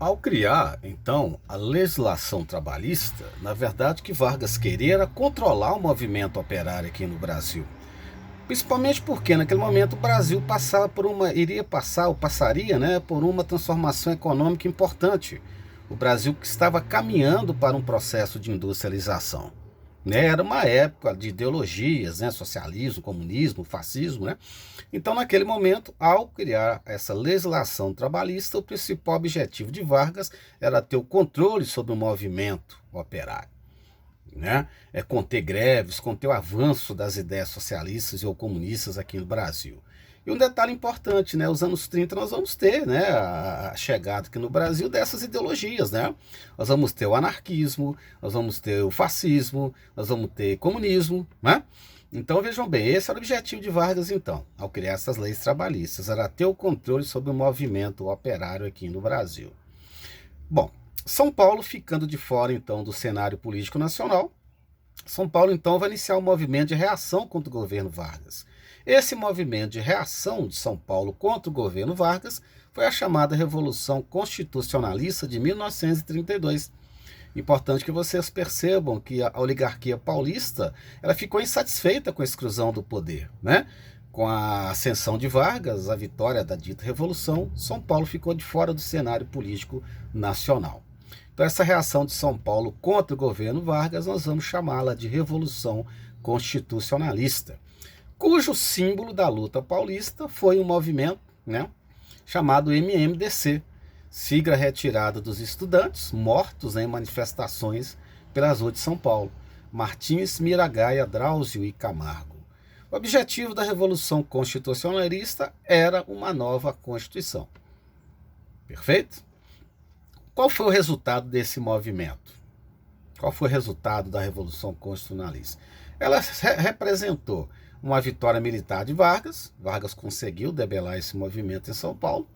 Ao criar, então, a legislação trabalhista, na verdade o que Vargas queria era controlar o movimento operário aqui no Brasil. Principalmente porque naquele momento o Brasil passava por iria passar ou passaria, né, por uma transformação econômica importante. O Brasil que estava caminhando para um processo de industrialização. Né? Era uma época de ideologias, né, socialismo, comunismo, fascismo, né? Então, naquele momento, ao criar essa legislação trabalhista, o principal objetivo de Vargas era ter o controle sobre o movimento operário, né? Conter greves, conter o avanço das ideias socialistas ou comunistas aqui no Brasil. E um detalhe importante, né? Os anos 30 nós vamos ter, né, a chegada aqui no Brasil dessas ideologias, né? Nós vamos ter o anarquismo, nós vamos ter o fascismo, nós vamos ter comunismo, né? Então vejam bem, esse era o objetivo de Vargas então, ao criar essas leis trabalhistas, era ter o controle sobre o movimento operário aqui no Brasil. Bom, São Paulo ficando de fora então do cenário político nacional, São Paulo então vai iniciar um movimento de reação contra o governo Vargas. Esse movimento de reação de São Paulo contra o governo Vargas foi a chamada Revolução Constitucionalista de 1932. Importante que vocês percebam que a oligarquia paulista ela ficou insatisfeita com a exclusão do poder, né? Com a ascensão de Vargas, a vitória da dita Revolução, São Paulo ficou de fora do cenário político nacional. Então essa reação de São Paulo contra o governo Vargas, nós vamos chamá-la de Revolução Constitucionalista, cujo símbolo da luta paulista foi um movimento, né, chamado MMDC, sigla retirada dos estudantes mortos, né, em manifestações pelas ruas de São Paulo, Martins, Miragaia, Drauzio e Camargo. O objetivo da Revolução Constitucionalista era uma nova Constituição. Perfeito? Qual foi o resultado desse movimento? Qual foi o resultado da Revolução Constitucionalista? Ela representou uma vitória militar de Vargas. Vargas conseguiu debelar esse movimento em São Paulo,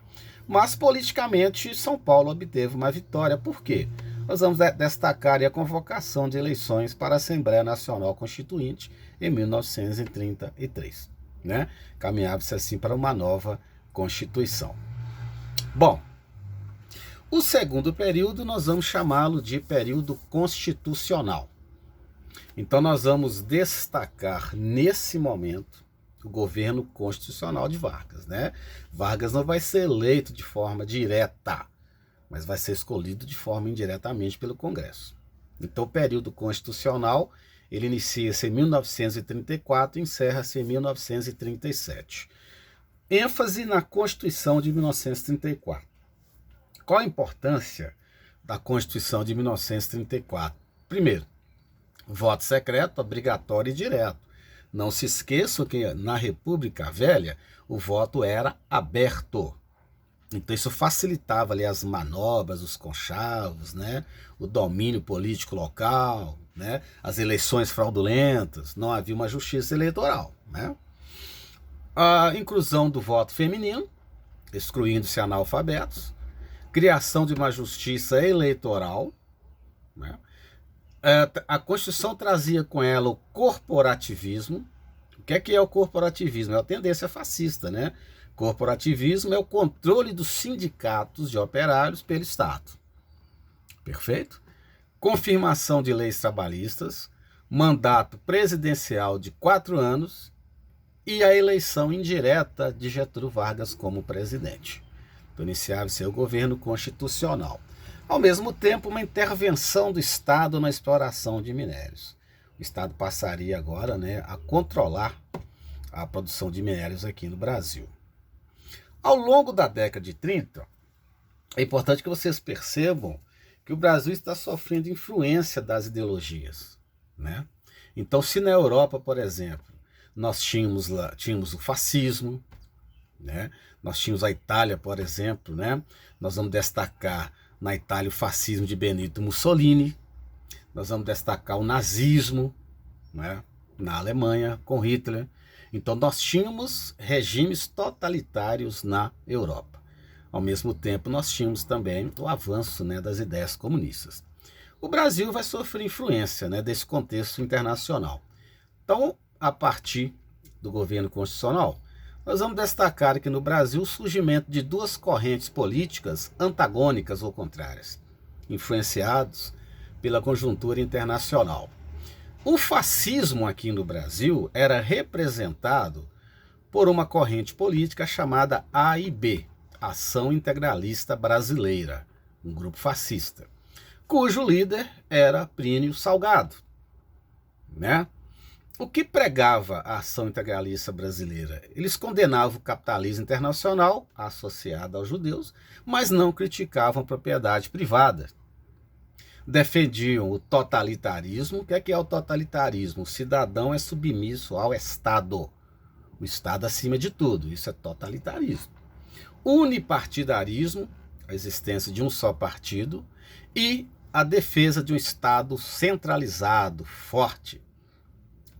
mas politicamente São Paulo obteve uma vitória. Por quê? Nós vamos destacar a convocação de eleições para a Assembleia Nacional Constituinte em 1933. Né? Caminhava-se assim para uma nova Constituição. Bom, o segundo período nós vamos chamá-lo de período constitucional. Então nós vamos destacar nesse momento o governo constitucional de Vargas, né? Vargas não vai ser eleito de forma direta, mas vai ser escolhido de forma indiretamente pelo Congresso. Então o período constitucional, ele inicia-se em 1934 e encerra-se em 1937. ênfase na Constituição de 1934. Qual a importância da Constituição de 1934? Primeiro, voto secreto, obrigatório e direto. Não se esqueçam que na República Velha o voto era aberto. Então isso facilitava ali as manobras, os conchavos, né? O domínio político local, né? As eleições fraudulentas, não havia uma justiça eleitoral, né? A inclusão do voto feminino, excluindo-se analfabetos, criação de uma justiça eleitoral, né? A Constituição trazia com ela o corporativismo. O que é o corporativismo? É a tendência fascista, né? Corporativismo é o controle dos sindicatos de operários pelo Estado. Perfeito? Confirmação de leis trabalhistas, mandato presidencial de 4 anos e a eleição indireta de Getúlio Vargas como presidente. Então iniciava-se o governo constitucional. Ao mesmo tempo, uma intervenção do Estado na exploração de minérios. O Estado passaria agora, né, a controlar a produção de minérios aqui no Brasil. Ao longo da década de 30, é importante que vocês percebam que o Brasil está sofrendo influência das ideologias, né? Então, se na Europa, por exemplo, nós tínhamos o fascismo, né? Nós tínhamos a Itália, por exemplo, né? Nós vamos destacar na Itália o fascismo de Benito Mussolini, nós vamos destacar o nazismo, né? Na Alemanha, com Hitler. Então nós tínhamos regimes totalitários na Europa. Ao mesmo tempo nós tínhamos também o avanço, né, das ideias comunistas. O Brasil vai sofrer influência, né, desse contexto internacional. Então, a partir do governo constitucional, nós vamos destacar aqui no Brasil o surgimento de duas correntes políticas antagônicas ou contrárias, influenciados pela conjuntura internacional. O fascismo aqui no Brasil era representado por uma corrente política chamada AIB, Ação Integralista Brasileira, um grupo fascista, cujo líder era Plínio Salgado, né? O que pregava a Ação Integralista Brasileira? Eles condenavam o capitalismo internacional associado aos judeus, mas não criticavam a propriedade privada. Defendiam o totalitarismo. O que é o totalitarismo? O cidadão é submisso ao Estado. O Estado acima de tudo. Isso é totalitarismo. Unipartidarismo, a existência de um só partido, e a defesa de um Estado centralizado, forte.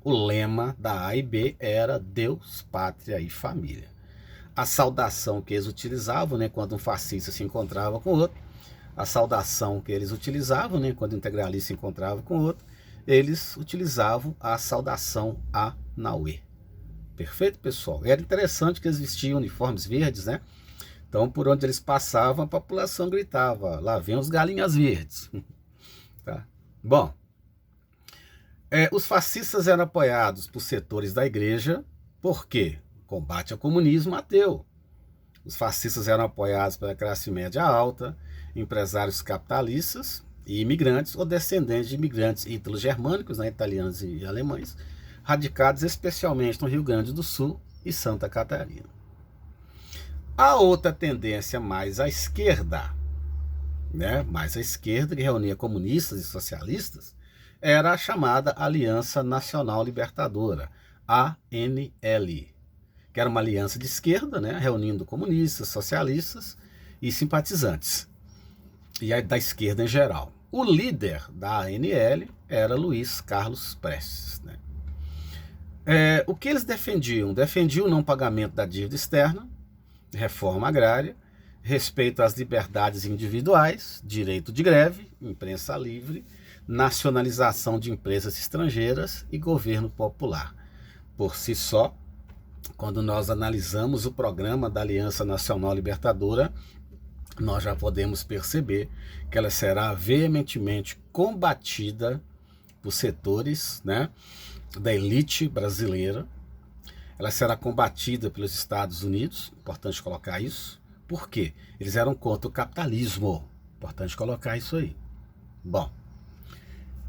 O lema da AIB era Deus, Pátria e Família. A saudação que eles utilizavam, né, quando um fascista se encontrava com outro, a saudação que eles utilizavam, né, quando o integralista se encontrava com outro, eles utilizavam a saudação Anauê. Perfeito, pessoal? Era interessante que eles vestiam uniformes verdes, né? Então, por onde eles passavam, a população gritava: lá vem os galinhas verdes. Tá? Bom, os fascistas eram apoiados por setores da igreja, por quê? Combate ao comunismo ateu. Os fascistas eram apoiados pela classe média alta, empresários capitalistas e imigrantes ou descendentes de imigrantes ítalo-germânicos, né, italianos e alemães, radicados especialmente no Rio Grande do Sul e Santa Catarina. A outra tendência mais à esquerda, né, que reunia comunistas e socialistas, era a chamada Aliança Nacional Libertadora, ANL, que era uma aliança de esquerda, né, reunindo comunistas, socialistas e simpatizantes, e da esquerda em geral. O líder da ANL era Luiz Carlos Prestes. Né? O que eles defendiam? Defendiam o não pagamento da dívida externa, reforma agrária, respeito às liberdades individuais, direito de greve, imprensa livre, nacionalização de empresas estrangeiras e governo popular. Por si só, quando nós analisamos o programa da Aliança Nacional Libertadora, nós já podemos perceber que ela será veementemente combatida por setores, né, da elite brasileira. Ela será combatida pelos Estados Unidos, importante colocar isso. Por quê? Eles eram contra o capitalismo, importante colocar isso aí. Bom,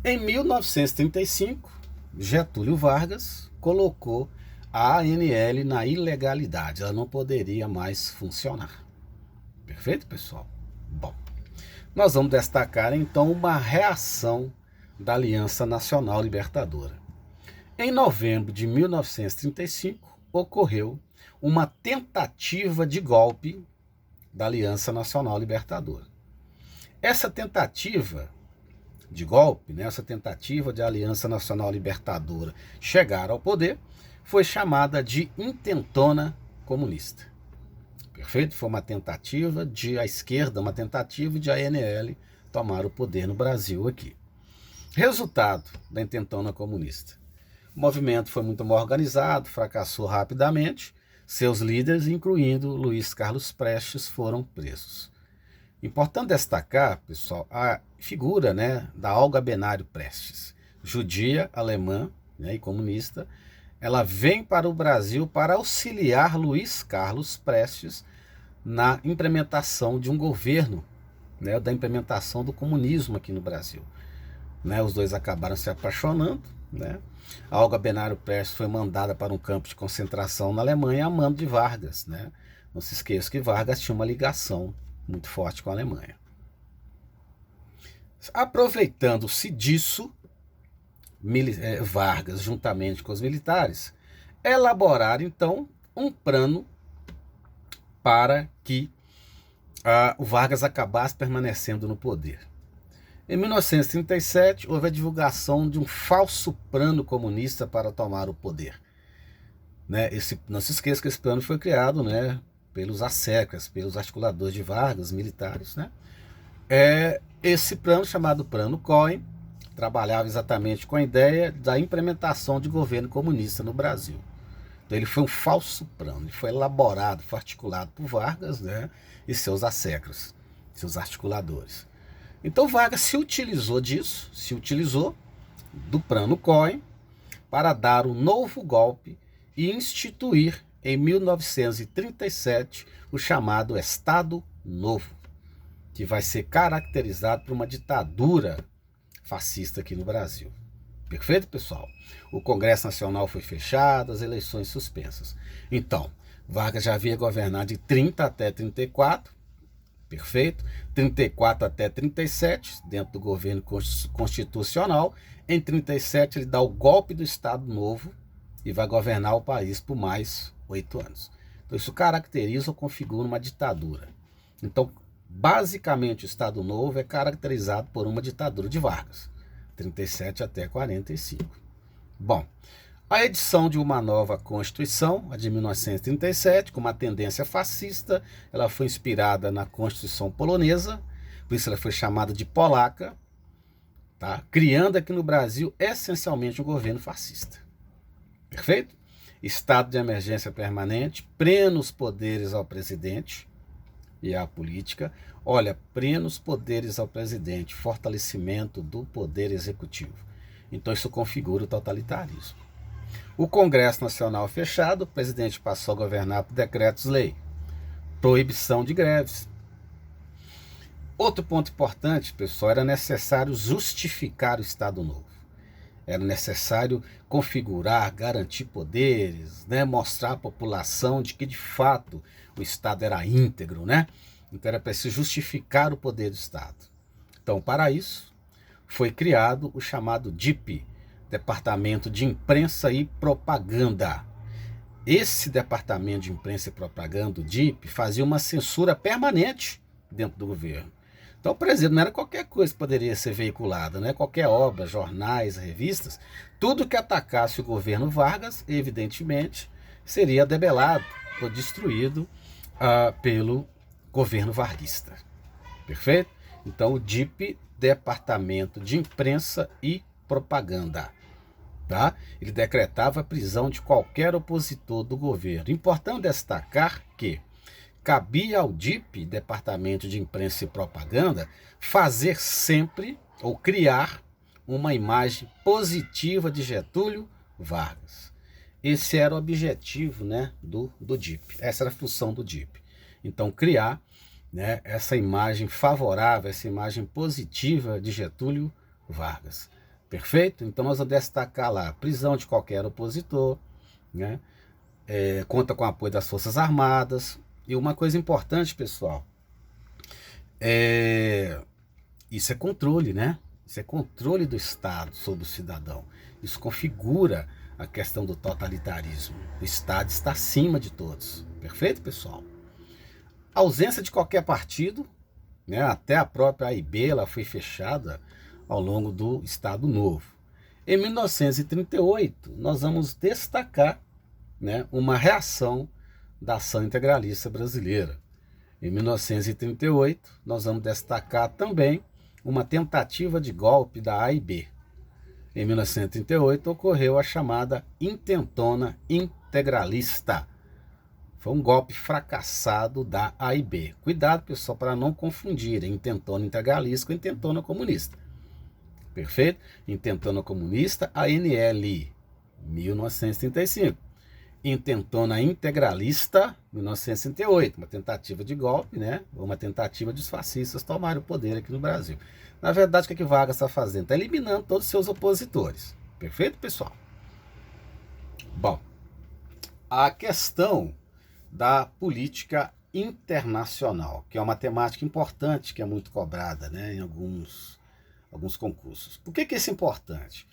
em 1935, Getúlio Vargas colocou a ANL na ilegalidade, ela não poderia mais funcionar. Perfeito, pessoal? Bom, nós vamos destacar então uma reação da Aliança Nacional Libertadora. Em novembro de 1935, ocorreu uma tentativa de golpe da Aliança Nacional Libertadora. Essa tentativa de golpe, né, essa tentativa de Aliança Nacional Libertadora chegar ao poder, foi chamada de Intentona Comunista. Perfeito? Foi uma tentativa de a esquerda, uma tentativa de a ANL tomar o poder no Brasil aqui. Resultado da Intentona Comunista. O movimento foi muito mal organizado, fracassou rapidamente, seus líderes, incluindo Luiz Carlos Prestes, foram presos. Importante destacar, pessoal, a figura, né, da Olga Benário Prestes, judia, alemã, né, e comunista. Ela vem para o Brasil para auxiliar Luiz Carlos Prestes na implementação de um governo, né, da implementação do comunismo aqui no Brasil. Né, os dois acabaram se apaixonando. Né? A Olga Benário Prestes foi mandada para um campo de concentração na Alemanha a mando de Vargas. Né? Não se esqueça que Vargas tinha uma ligação muito forte com a Alemanha. Aproveitando-se disso, Vargas, juntamente com os militares, elaboraram então um plano para que o Vargas acabasse permanecendo no poder. Em 1937, houve a divulgação de um falso plano comunista para tomar o poder. Né? Não se esqueça que esse plano foi criado, né, pelos assecas, pelos articuladores de Vargas, militares. Né? Esse plano, chamado Plano Cohen, trabalhava exatamente com a ideia da implementação de governo comunista no Brasil. Então ele foi um falso plano, ele foi elaborado, foi articulado por Vargas, né, e seus asseclas, seus articuladores. Então Vargas se utilizou disso, se utilizou do plano Cohen para dar um novo golpe e instituir em 1937 o chamado Estado Novo, que vai ser caracterizado por uma ditadura fascista aqui no Brasil. Perfeito, pessoal? O Congresso Nacional foi fechado, as eleições suspensas. Então, Vargas já havia governado de 30 até 34, perfeito? 34 até 37, dentro do governo constitucional. Em 37 ele dá o golpe do Estado Novo e vai governar o país por mais 8 anos. Então isso caracteriza ou configura uma ditadura. Então, basicamente o Estado Novo é caracterizado por uma ditadura de Vargas. 37 até 45. Bom, a edição de uma nova Constituição, a de 1937, com uma tendência fascista, ela foi inspirada na Constituição polonesa, por isso ela foi chamada de polaca, tá? Criando aqui no Brasil essencialmente um governo fascista. Perfeito? Estado de emergência permanente, plenos poderes ao presidente e à política. Olha, plenos poderes ao presidente, fortalecimento do poder executivo. Então isso configura o totalitarismo. O Congresso Nacional fechado, o presidente passou a governar por decretos-lei. Proibição de greves. Outro ponto importante, pessoal, era necessário justificar o Estado Novo. Era necessário configurar, garantir poderes, né, mostrar à população de que, de fato, o Estado era íntegro, né? Então era preciso justificar o poder do Estado. Então, para isso, foi criado o chamado DIP, Departamento de Imprensa e Propaganda. Esse Departamento de Imprensa e Propaganda, o DIP, fazia uma censura permanente dentro do governo. Então, por exemplo, não era qualquer coisa que poderia ser veiculada, né? Qualquer obra, jornais, revistas, tudo que atacasse o governo Vargas, evidentemente, seria debelado ou destruído pelo governo varguista. Perfeito? Então, o DIP, Departamento de Imprensa e Propaganda. Tá? Ele decretava a prisão de qualquer opositor do governo. Importante destacar que cabia ao DIP, Departamento de Imprensa e Propaganda, fazer sempre ou criar uma imagem positiva de Getúlio Vargas. Esse era o objetivo, né, do DIP. Essa era a função do DIP. Então, criar, né, essa imagem favorável, essa imagem positiva de Getúlio Vargas. Perfeito? Então, nós vamos destacar lá prisão de qualquer opositor, né, conta com o apoio das Forças Armadas. E uma coisa importante, pessoal, isso é controle, né? Isso é controle do Estado sobre o cidadão. Isso configura a questão do totalitarismo. O Estado está acima de todos. Perfeito, pessoal? A ausência de qualquer partido, né? Até a própria AIB, ela foi fechada ao longo do Estado Novo. Em 1938, nós vamos destacar, né, uma reação da ação integralista brasileira. Em 1938, nós vamos destacar também uma tentativa de golpe da AIB. Em 1938, ocorreu a chamada Intentona Integralista. Foi um golpe fracassado da AIB. Cuidado, pessoal, para não confundir Intentona Integralista com Intentona Comunista. Perfeito? Intentona Comunista, ANL, 1935. Intentona Integralista, 1968, uma tentativa de golpe, né? Uma tentativa de os fascistas tomarem o poder aqui no Brasil. Na verdade, o que Vargas está fazendo? Está eliminando todos os seus opositores. Perfeito, pessoal? Bom, a questão da política internacional, que é uma temática importante, que é muito cobrada, né, em alguns concursos. Por que isso é importante?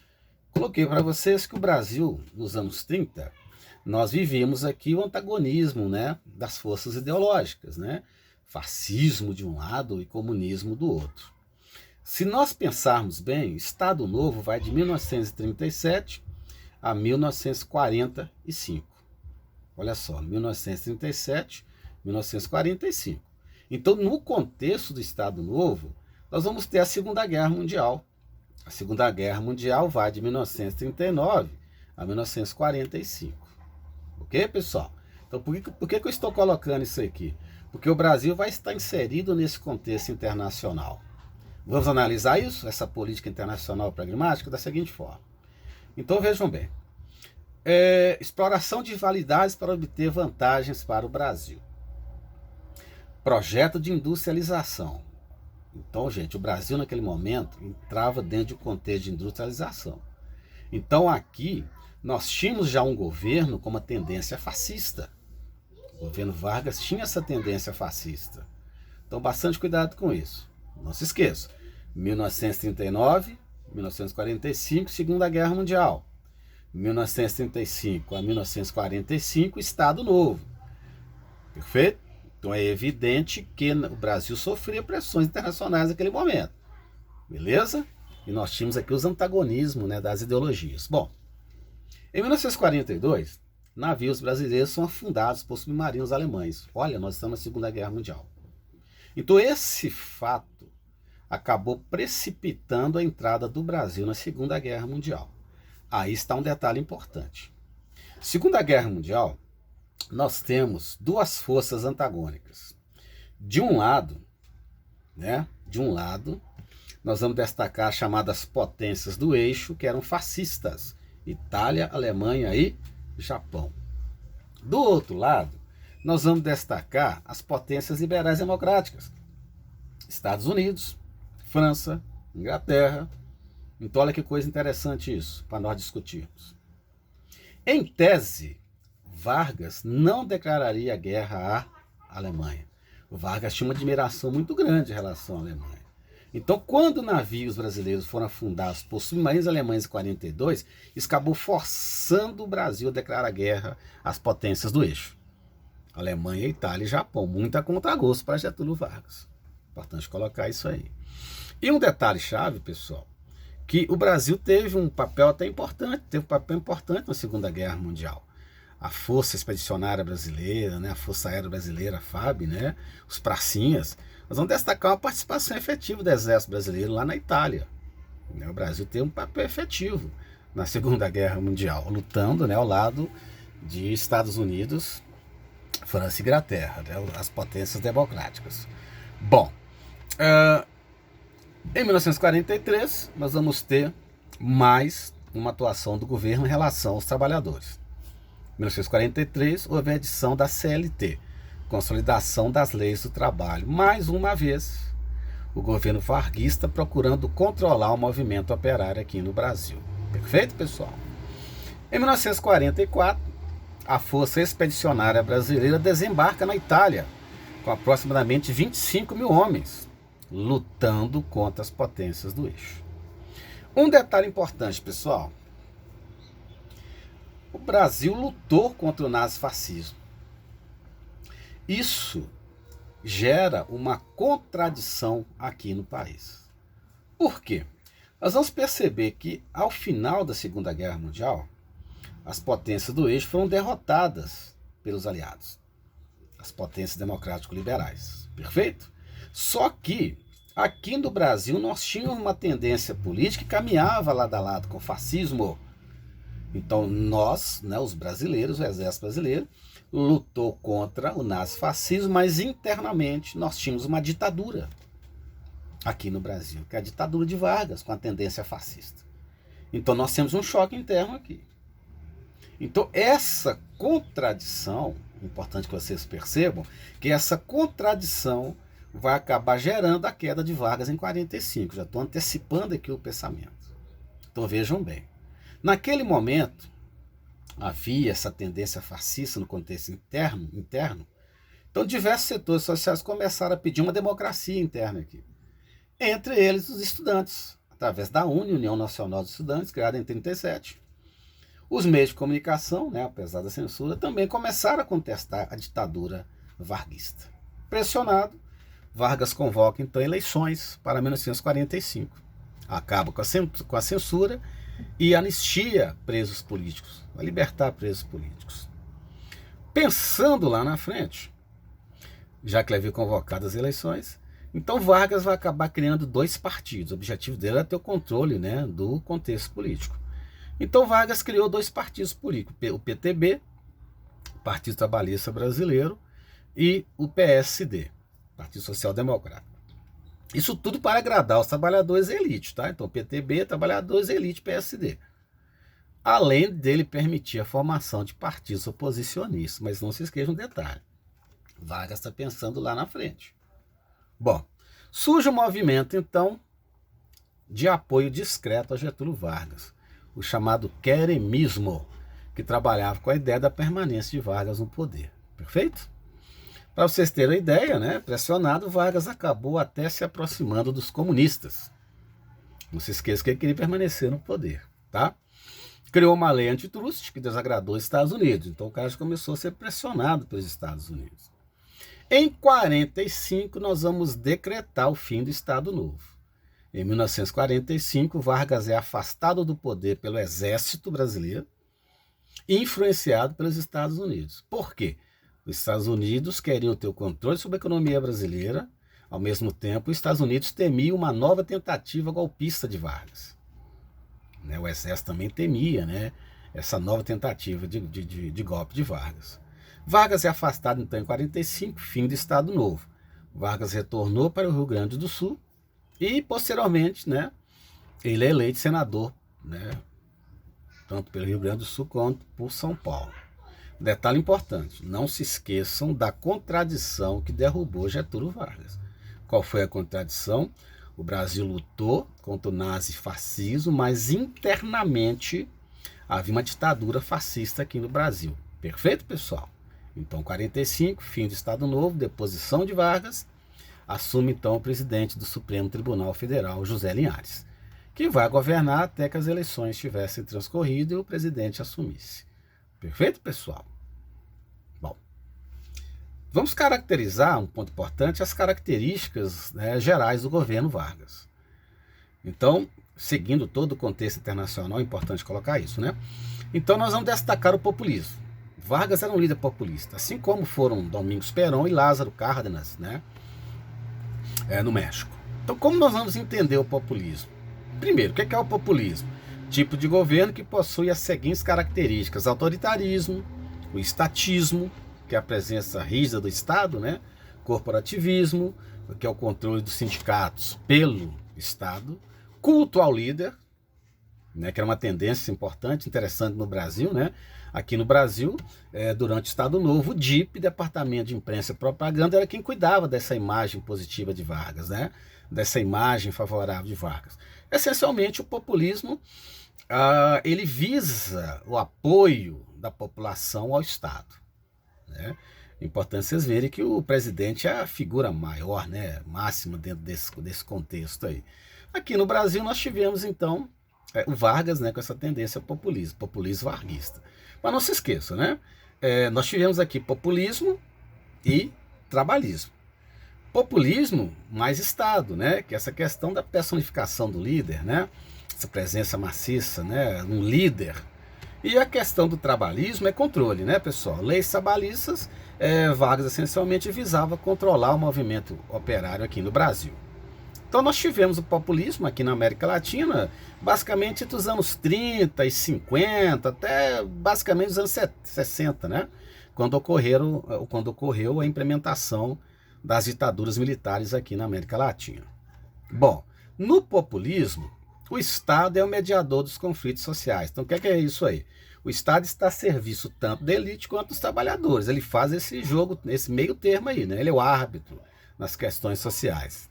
Coloquei para vocês que o Brasil, nos anos 30, nós vivíamos aqui o antagonismo, né, das forças ideológicas, né? Fascismo de um lado e comunismo do outro. Se nós pensarmos bem, Estado Novo vai de 1937 a 1945. Olha só, 1937, 1945. Então, no contexto do Estado Novo, nós vamos ter a Segunda Guerra Mundial. A Segunda Guerra Mundial vai de 1939 a 1945. Ok, pessoal? Então, por que eu estou colocando isso aqui? Porque o Brasil vai estar inserido nesse contexto internacional. Vamos analisar isso, essa política internacional pragmática, da seguinte forma. Então, vejam bem. Exploração de rivalidades para obter vantagens para o Brasil. Projeto de industrialização. Então, gente, o Brasil naquele momento entrava dentro de um contexto de industrialização. Então, aqui, nós tínhamos já um governo com uma tendência fascista. O governo Vargas tinha essa tendência fascista. Então, bastante cuidado com isso. Não se esqueça. 1939, 1945, Segunda Guerra Mundial. 1935 a 1945, Estado Novo. Perfeito? Então é evidente que o Brasil sofria pressões internacionais naquele momento. Beleza? E nós tínhamos aqui os antagonismos, né, das ideologias. Bom, em 1942, navios brasileiros são afundados por submarinos alemães. Olha, nós estamos na Segunda Guerra Mundial. Então esse fato acabou precipitando a entrada do Brasil na Segunda Guerra Mundial. Aí está um detalhe importante. Segunda Guerra Mundial, nós temos duas forças antagônicas. De um lado, nós vamos destacar as chamadas potências do eixo, que eram fascistas: Itália, Alemanha e Japão. Do outro lado, nós vamos destacar as potências liberais democráticas: Estados Unidos, França, Inglaterra. Então olha que coisa interessante isso, para nós discutirmos. Em tese, Vargas não declararia guerra à Alemanha. O Vargas tinha uma admiração muito grande em relação à Alemanha. Então, quando navios brasileiros foram afundados por submarinos alemães em 1942, isso acabou forçando o Brasil a declarar guerra às potências do eixo: Alemanha, Itália e Japão. Muito a contragosto para Getúlio Vargas. Importante colocar isso aí. E um detalhe chave, pessoal, que o Brasil teve um papel até importante, na Segunda Guerra Mundial. A Força Expedicionária Brasileira, né, a Força Aérea Brasileira, a FAB, né, os pracinhas. Nós vamos destacar uma participação efetiva do Exército Brasileiro lá na Itália. O Brasil teve um papel efetivo na Segunda Guerra Mundial, lutando, né, ao lado de Estados Unidos, França e Inglaterra, né, as potências democráticas. Bom, em 1943, nós vamos ter mais uma atuação do governo em relação aos trabalhadores. Em 1943, houve a edição da CLT, Consolidação das Leis do Trabalho. Mais uma vez, o governo varguista procurando controlar o movimento operário aqui no Brasil. Perfeito, pessoal? Em 1944, a Força Expedicionária Brasileira desembarca na Itália, com aproximadamente 25 mil homens, lutando contra as potências do eixo. Um detalhe importante, pessoal: o Brasil lutou contra o nazifascismo. Isso gera uma contradição aqui no país. Por quê? Nós vamos perceber que, ao final da Segunda Guerra Mundial, as potências do eixo foram derrotadas pelos aliados, as potências democrático-liberais. Perfeito? Só que, aqui no Brasil, nós tínhamos uma tendência política que caminhava lado a lado com o fascismo. Então, nós, né, os brasileiros, o Exército Brasileiro, lutou contra o nazifascismo, mas internamente nós tínhamos uma ditadura aqui no Brasil, que é a ditadura de Vargas, com a tendência fascista. Então, nós temos um choque interno aqui. Então, essa contradição, importante que vocês percebam, que essa contradição vai acabar gerando a queda de Vargas em 45. Já estou antecipando aqui o pensamento. Então vejam bem. Naquele momento, havia essa tendência fascista no contexto interno. Então diversos setores sociais começaram a pedir uma democracia interna aqui. Entre eles os estudantes, através da UNE, União Nacional dos Estudantes, criada em 1937. Os meios de comunicação, né, apesar da censura, também começaram a contestar a ditadura varguista. Pressionado, Vargas convoca, então, eleições para 1945. Acaba com a censura e anistia presos políticos, vai libertar presos políticos. Pensando lá na frente, já que havia convocado as eleições, então Vargas vai acabar criando dois partidos. O objetivo dele era ter o controle, né, do contexto político. Então Vargas criou dois partidos políticos, o PTB Partido Trabalhista Brasileiro, e o PSD, Partido Social Democrata. Isso tudo para agradar os trabalhadores elite, tá? Então, PTB, trabalhadores elite, PSD. Além dele permitir a formação de partidos oposicionistas, mas não se esqueça um detalhe. Vargas está pensando lá na frente. Bom, surge um movimento, então, de apoio discreto a Getúlio Vargas, o chamado queremismo, que trabalhava com a ideia da permanência de Vargas no poder. Perfeito? Para vocês terem uma ideia, né, pressionado, Vargas acabou até se aproximando dos comunistas. Não se esqueça que ele queria permanecer no poder, tá? Criou uma lei antitruste que desagradou os Estados Unidos. Então o cara começou a ser pressionado pelos Estados Unidos. Em 45, nós vamos decretar o fim do Estado Novo. Em 1945, Vargas é afastado do poder pelo exército brasileiro e influenciado pelos Estados Unidos. Por quê? Os Estados Unidos queriam ter o controle sobre a economia brasileira, ao mesmo tempo, os Estados Unidos temiam uma nova tentativa golpista de Vargas. O exército também temia, né, essa nova tentativa de golpe de Vargas. Vargas é afastado, então, em 45, fim do Estado Novo. Vargas retornou para o Rio Grande do Sul e, posteriormente, né, ele é eleito senador, né, tanto pelo Rio Grande do Sul quanto por São Paulo. Detalhe importante, não se esqueçam da contradição que derrubou Getúlio Vargas. Qual foi a contradição? O Brasil lutou contra o nazifascismo, mas internamente havia uma ditadura fascista aqui no Brasil. Perfeito, pessoal? Então, 45, fim do Estado Novo, deposição de Vargas, assume então o presidente do Supremo Tribunal Federal, José Linhares, que vai governar até que as eleições tivessem transcorrido e o presidente assumisse. Perfeito, pessoal? Bom, vamos caracterizar, um ponto importante, as características, né, gerais do governo Vargas. Então, seguindo todo o contexto internacional, é importante colocar isso, né? Então, nós vamos destacar o populismo. Vargas era um líder populista, assim como foram Domingos Perón e Lázaro Cárdenas, né, no México. Então, como nós vamos entender o populismo? Primeiro, o que é o populismo? Tipo de governo que possui as seguintes características: autoritarismo, o estatismo, que é a presença rígida do Estado, né? Corporativismo, que é o controle dos sindicatos pelo Estado, culto ao líder, né? Que era uma tendência importante, interessante no Brasil, né? Aqui no Brasil, durante o Estado Novo, o DIP, Departamento de Imprensa e Propaganda, era quem cuidava dessa imagem positiva de Vargas, né? Dessa imagem favorável de Vargas. Essencialmente, o populismo ele visa o apoio da população ao Estado, né? É importante vocês verem que o presidente é a figura maior, né, máxima dentro desse contexto aí. Aqui no Brasil nós tivemos então o Vargas, né, com essa tendência ao populismo varguista. Mas não se esqueça, né, nós tivemos aqui populismo e trabalhismo. Populismo mais Estado, né? Que é essa questão da personificação do líder, né? Essa presença maciça, né? Um líder. E a questão do trabalhismo é controle, né, pessoal? Leis trabalhistas, Vargas essencialmente visava controlar o movimento operário aqui no Brasil. Então nós tivemos o populismo aqui na América Latina, basicamente entre os anos 30 e 50, até basicamente os anos 60, né? Quando ocorreu a implementação das ditaduras militares aqui na América Latina. Bom, no populismo, o Estado é o mediador dos conflitos sociais. Então, o que é isso aí? O Estado está a serviço tanto da elite quanto dos trabalhadores. Ele faz esse jogo, esse meio termo aí, né? Ele é o árbitro nas questões sociais.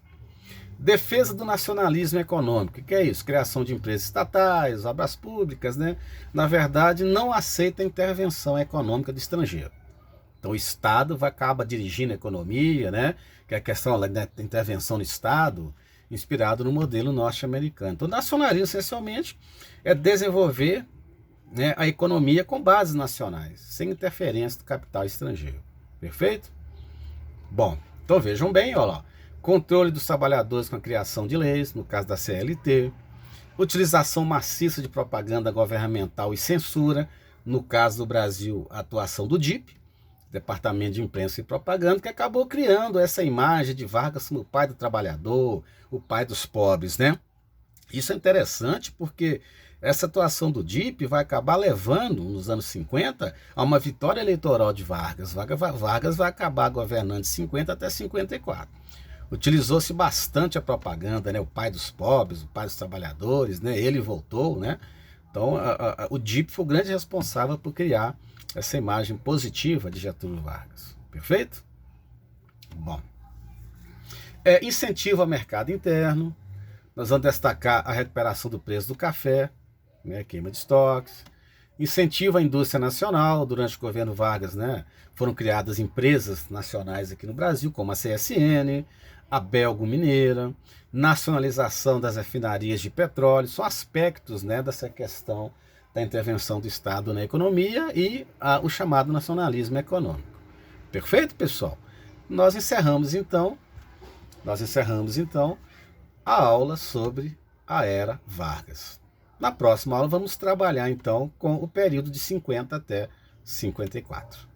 Defesa do nacionalismo econômico. O que é isso? Criação de empresas estatais, obras públicas, né? Na verdade, não aceita intervenção econômica do estrangeiro. Então o Estado acaba dirigindo a economia, né? Que é a questão da intervenção do Estado, inspirado no modelo norte-americano. Então o nacionalismo, essencialmente, é desenvolver, né, a economia com bases nacionais, sem interferência do capital estrangeiro. Perfeito? Bom, então vejam bem, olha lá. Controle dos trabalhadores com a criação de leis, no caso da CLT. Utilização maciça de propaganda governamental e censura, no caso do Brasil, a atuação do DIP, Departamento de Imprensa e Propaganda, que acabou criando essa imagem de Vargas como o pai do trabalhador, o pai dos pobres, né? Isso é interessante porque essa atuação do DIP vai acabar levando, nos anos 50, a uma vitória eleitoral de Vargas. Vargas vai acabar governando de 50 até 54. Utilizou-se bastante a propaganda, né? O pai dos pobres, o pai dos trabalhadores, né? Ele voltou, né? Então, o DIP foi o grande responsável por criar essa imagem positiva de Getúlio Vargas. Perfeito? Bom. Incentivo ao mercado interno. Nós vamos destacar a recuperação do preço do café, né? Queima de estoques. Incentivo à indústria nacional. Durante o governo Vargas, né? Foram criadas empresas nacionais aqui no Brasil, como a CSN, a Belgo Mineira, nacionalização das refinarias de petróleo, são aspectos, né, dessa questão da intervenção do Estado na economia e o chamado nacionalismo econômico. Perfeito, pessoal? Nós encerramos então a aula sobre a era Vargas. Na próxima aula vamos trabalhar então com o período de 50 até 54.